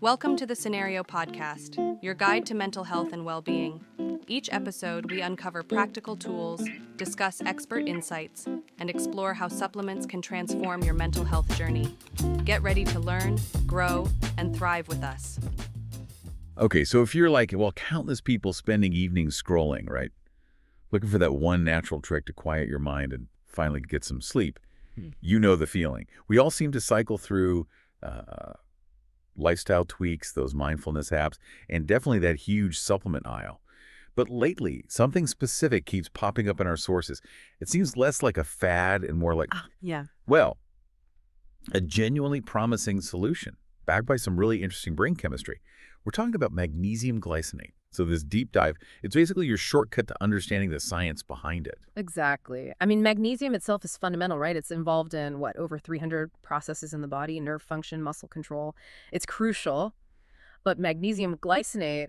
Welcome to the Cenario podcast, your guide to mental health and well-being. Each episode, we uncover practical tools, discuss expert insights, and explore how supplements can transform your mental health journey. Get ready to learn, grow, and thrive with us. Okay, so if you're like, well, countless people spending evenings scrolling, right? Looking for that one natural trick to quiet your mind and finally get some sleep, you know the feeling. We all seem to cycle through lifestyle tweaks, those mindfulness apps, and definitely that huge supplement aisle. But lately, something specific keeps popping up in our sources. It seems less like a fad and more like, well, a genuinely promising solution, backed by some really interesting brain chemistry. We're talking about magnesium glycinate. So this deep dive, it's basically your shortcut to understanding the science behind it. Exactly. I mean, magnesium itself is fundamental, right? It's involved in, over 300 processes in the body, nerve function, muscle control. It's crucial. But magnesium glycinate,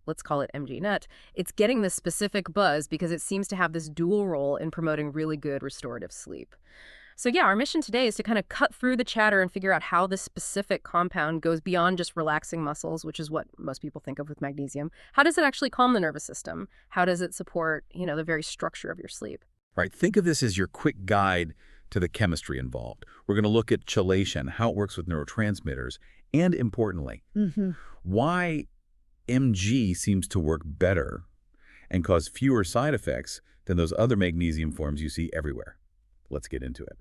let's call it MG-NUT, it's getting this specific buzz because it seems to have this dual role in promoting really good restorative sleep. So yeah, our mission today is to kind of cut through the chatter and figure out how this specific compound goes beyond just relaxing muscles, which is what most people think of with magnesium. How does it actually calm the nervous system? How does it support, the very structure of your sleep? Right. Think of this as your quick guide to the chemistry involved. We're going to look at chelation, how it works with neurotransmitters, and importantly, why MG seems to work better and cause fewer side effects than those other magnesium forms you see everywhere. Let's get into it.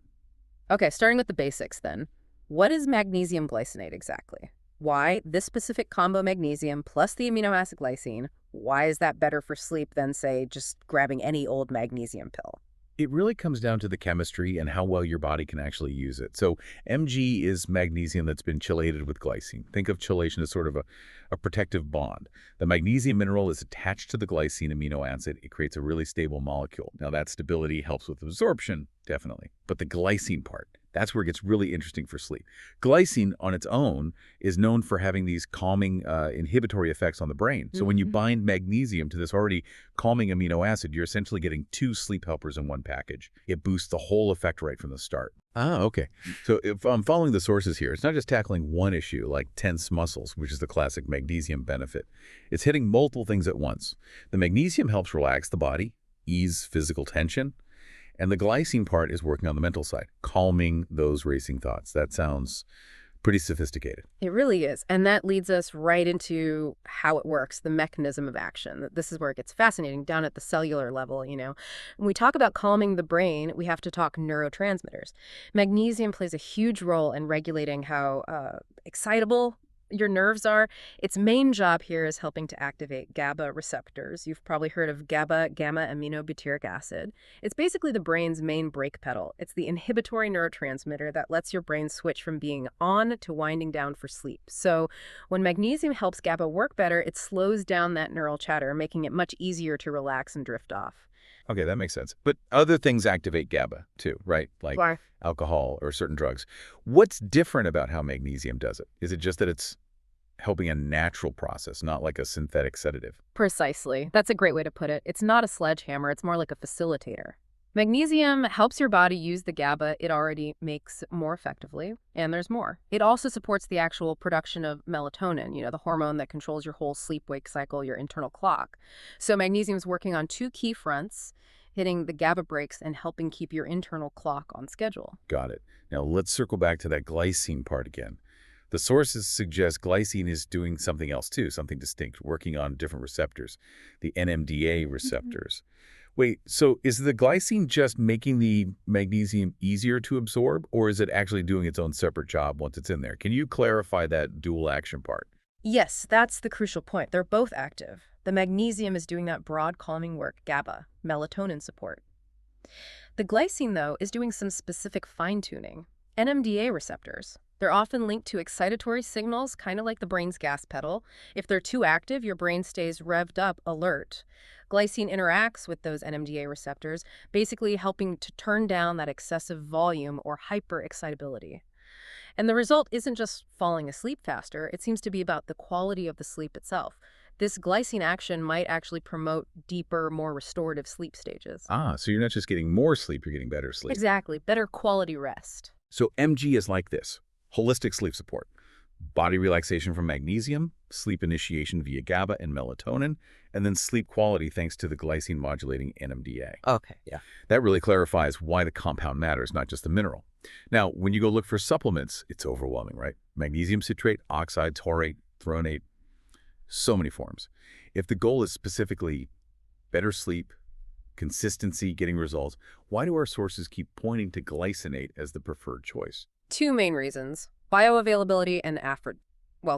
Okay, starting with the basics then. What is magnesium glycinate exactly? Why this specific combo magnesium plus the amino acid glycine, why is that better for sleep than, say, just grabbing any old magnesium pill? It really comes down to the chemistry and how well your body can actually use it. So Mg is magnesium that's been chelated with glycine. Think of chelation as sort of a protective bond. The magnesium mineral is attached to the glycine amino acid. It creates a really stable molecule. Now that stability helps with absorption, definitely. But the glycine part, that's where it gets really interesting for sleep. Glycine on its own is known for having these calming inhibitory effects on the brain. So when you bind magnesium to this already calming amino acid, you're essentially getting two sleep helpers in one package. It boosts the whole effect right from the start. Ah, okay. So if I'm following the sources here, it's not just tackling one issue like tense muscles, which is the classic magnesium benefit. It's hitting multiple things at once. The magnesium helps relax the body, ease physical tension, and the glycine part is working on the mental side, calming those racing thoughts. That sounds pretty sophisticated. It really is. And that leads us right into how it works, the mechanism of action. This is where it gets fascinating, down at the cellular level, When we talk about calming the brain, we have to talk neurotransmitters. Magnesium plays a huge role in regulating how excitable your nerves are. Its main job here is helping to activate GABA receptors. You've probably heard of GABA, gamma-aminobutyric acid. It's basically the brain's main brake pedal. It's the inhibitory neurotransmitter that lets your brain switch from being on to winding down for sleep. So when magnesium helps GABA work better, it slows down that neural chatter, making it much easier to relax and drift off. Okay, that makes sense. But other things activate GABA too, right? Like Why? Alcohol or certain drugs. What's different about how magnesium does it? Is it just that it's helping a natural process, not like a synthetic sedative? Precisely. That's a great way to put it. It's not a sledgehammer. It's more like a facilitator. Magnesium helps your body use the GABA it already makes more effectively, and there's more. It also supports the actual production of melatonin, the hormone that controls your whole sleep-wake cycle, your internal clock. So magnesium is working on two key fronts, hitting the GABA brakes and helping keep your internal clock on schedule. Got it. Now let's circle back to that glycine part again. The sources suggest glycine is doing something else too, something distinct, working on different receptors, the NMDA receptors. Wait, so is the glycine just making the magnesium easier to absorb, or is it actually doing its own separate job once it's in there? Can you clarify that dual action part? Yes, that's the crucial point. They're both active. The magnesium is doing that broad calming work, GABA, melatonin support. The glycine, though, is doing some specific fine-tuning, NMDA receptors. They're often linked to excitatory signals, kind of like the brain's gas pedal. If they're too active, your brain stays revved up, alert. Glycine interacts with those NMDA receptors, basically helping to turn down that excessive volume or hyperexcitability. And the result isn't just falling asleep faster. It seems to be about the quality of the sleep itself. This glycine action might actually promote deeper, more restorative sleep stages. Ah, so you're not just getting more sleep, you're getting better sleep. Exactly. Better quality rest. So MG is like this. Holistic sleep support. body relaxation from magnesium, sleep initiation via GABA and melatonin, and then sleep quality thanks to the glycine modulating NMDA. Okay, yeah. That really clarifies why the compound matters, not just the mineral. Now, when you go look for supplements, it's overwhelming, right? Magnesium citrate, oxide, taurate, threonate, so many forms. If the goal is specifically better sleep, consistency, getting results, why do our sources keep pointing to glycinate as the preferred choice? Two main reasons: bioavailability and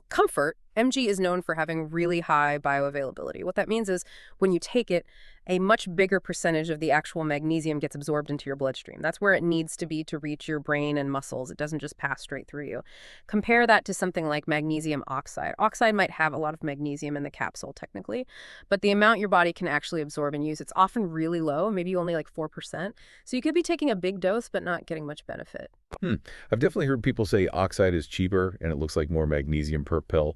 comfort. MG is known for having really high bioavailability. What that means is when you take it, a much bigger percentage of the actual magnesium gets absorbed into your bloodstream. That's where it needs to be to reach your brain and muscles. It doesn't just pass straight through you. Compare that to something like magnesium oxide. Oxide might have a lot of magnesium in the capsule technically, but the amount your body can actually absorb and use, it's often really low, maybe only like 4%. So you could be taking a big dose but not getting much benefit. I've definitely heard people say oxide is cheaper and it looks like more magnesium per pill.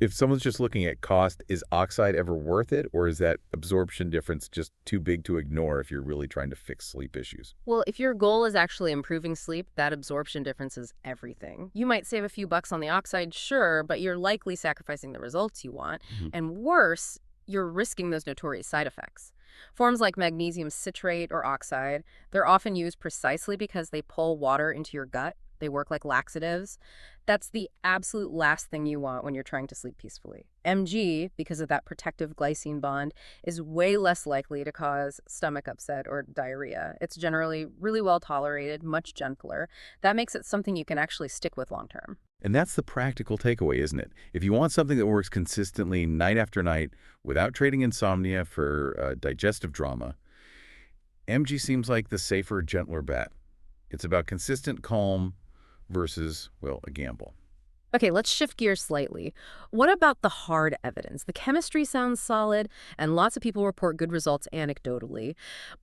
If someone's just looking at cost, is oxide ever worth it, or is that absorption difference just too big to ignore if you're really trying to fix sleep issues? Well, if your goal is actually improving sleep, that absorption difference is everything. You might save a few bucks on the oxide, sure, but you're likely sacrificing the results you want. And worse, you're risking those notorious side effects. Forms like magnesium citrate or oxide, they're often used precisely because they pull water into your gut. They work like laxatives. That's the absolute last thing you want when you're trying to sleep peacefully. MG, because of that protective glycine bond, is way less likely to cause stomach upset or diarrhea. It's generally really well tolerated, much gentler. That makes it something you can actually stick with long term. And that's the practical takeaway, isn't it? If you want something that works consistently night after night without trading insomnia for digestive drama, MG seems like the safer, gentler bet. It's about consistent calm versus, well, a gamble. Okay, let's shift gears slightly. What about the hard evidence? The chemistry sounds solid, and lots of people report good results anecdotally.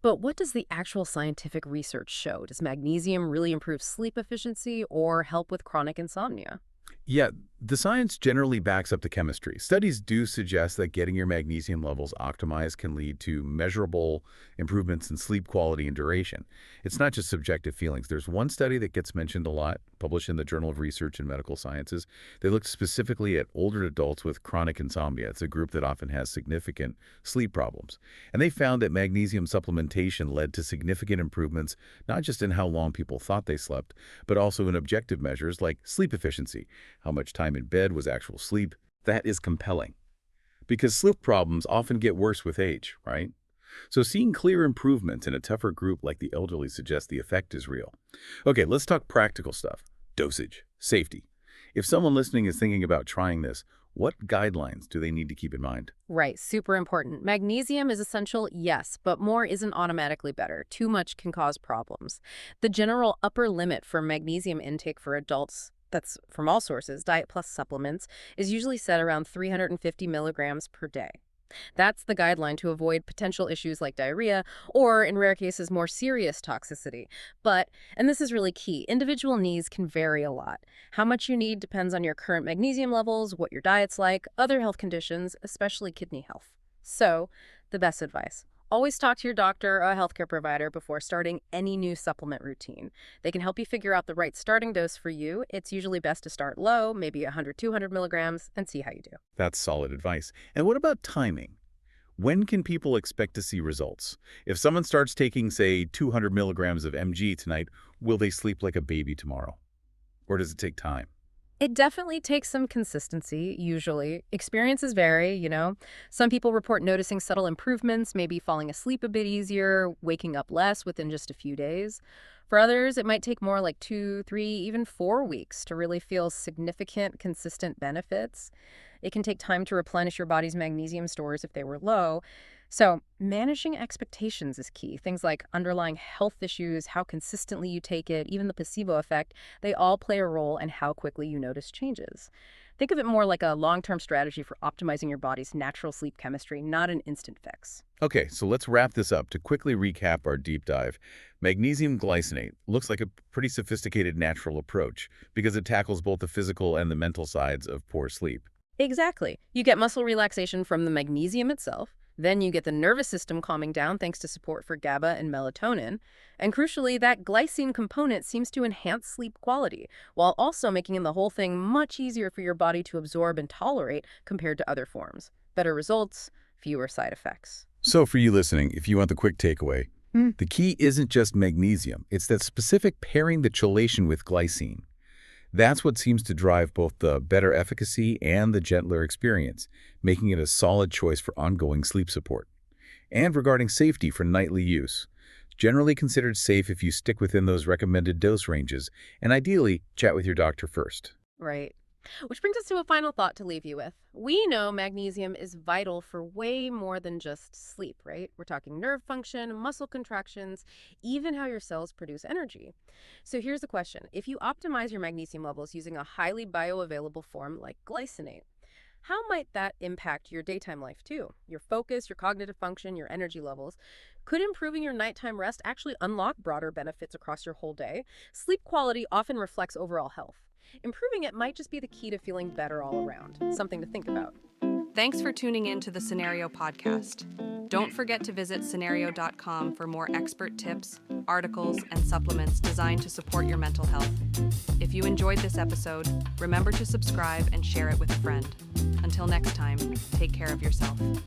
But what does the actual scientific research show? Does magnesium really improve sleep efficiency or help with chronic insomnia? Yeah, the science generally backs up the chemistry. Studies do suggest that getting your magnesium levels optimized can lead to measurable improvements in sleep quality and duration. It's not just subjective feelings. There's one study that gets mentioned a lot, published in the Journal of Research in Medical Sciences. They looked specifically at older adults with chronic insomnia. It's a group that often has significant sleep problems. And they found that magnesium supplementation led to significant improvements, not just in how long people thought they slept, but also in objective measures like sleep efficiency, how much time in bed was actual sleep. That is compelling because sleep problems often get worse with age, right? So seeing clear improvements in a tougher group like the elderly suggests the effect is real. Okay, let's talk practical stuff. Dosage, safety. If someone listening is thinking about trying this, what guidelines do they need to keep in mind? Right, super important. Magnesium is essential, yes, but more isn't automatically better. Too much can cause problems. The general upper limit for magnesium intake for adults, that's from all sources, diet plus supplements, is usually set around 350 milligrams per day. That's the guideline to avoid potential issues like diarrhea or, in rare cases, more serious toxicity. But, and this is really key, individual needs can vary a lot. How much you need depends on your current magnesium levels, what your diet's like, other health conditions, especially kidney health. So, the best advice: always talk to your doctor or a healthcare provider before starting any new supplement routine. They can help you figure out the right starting dose for you. It's usually best to start low, maybe 100, 200 milligrams, and see how you do. That's solid advice. And what about timing? When can people expect to see results? If someone starts taking, say, 200 milligrams of MG tonight, will they sleep like a baby tomorrow? Or does it take time? It definitely takes some consistency, usually. Experiences vary, Some people report noticing subtle improvements, maybe falling asleep a bit easier, waking up less within just a few days. For others, it might take more like 2, 3, even 4 weeks to really feel significant, consistent benefits. It can take time to replenish your body's magnesium stores if they were low. So managing expectations is key. Things like underlying health issues, how consistently you take it, even the placebo effect, they all play a role in how quickly you notice changes. Think of it more like a long-term strategy for optimizing your body's natural sleep chemistry, not an instant fix. Okay, so let's wrap this up. To quickly recap our deep dive, magnesium glycinate looks like a pretty sophisticated natural approach because it tackles both the physical and the mental sides of poor sleep. Exactly. You get muscle relaxation from the magnesium itself, Then you get the nervous system calming down thanks to support for GABA and melatonin. And crucially, that glycine component seems to enhance sleep quality, while also making the whole thing much easier for your body to absorb and tolerate compared to other forms. Better results, fewer side effects. So for you listening, if you want the quick takeaway, the key isn't just magnesium. It's that specific pairing the chelation with glycine. That's what seems to drive both the better efficacy and the gentler experience, making it a solid choice for ongoing sleep support. And regarding safety for nightly use, generally considered safe if you stick within those recommended dose ranges, and ideally, chat with your doctor first. Right. Which brings us to a final thought to leave you with. We know magnesium is vital for way more than just sleep, right? We're talking nerve function, muscle contractions, even how your cells produce energy. So here's the question. If you optimize your magnesium levels using a highly bioavailable form like glycinate, how might that impact your daytime life too? Your focus, your cognitive function, your energy levels? Could improving your nighttime rest actually unlock broader benefits across your whole day? Sleep quality often reflects overall health. Improving it might just be the key to feeling better all around. Something to think about. Thanks for tuning in to the Cenario podcast. Don't forget to visit Cenario.com for more expert tips, articles, and supplements designed to support your mental health. If you enjoyed this episode, remember to subscribe and share it with a friend. Until next time, take care of yourself.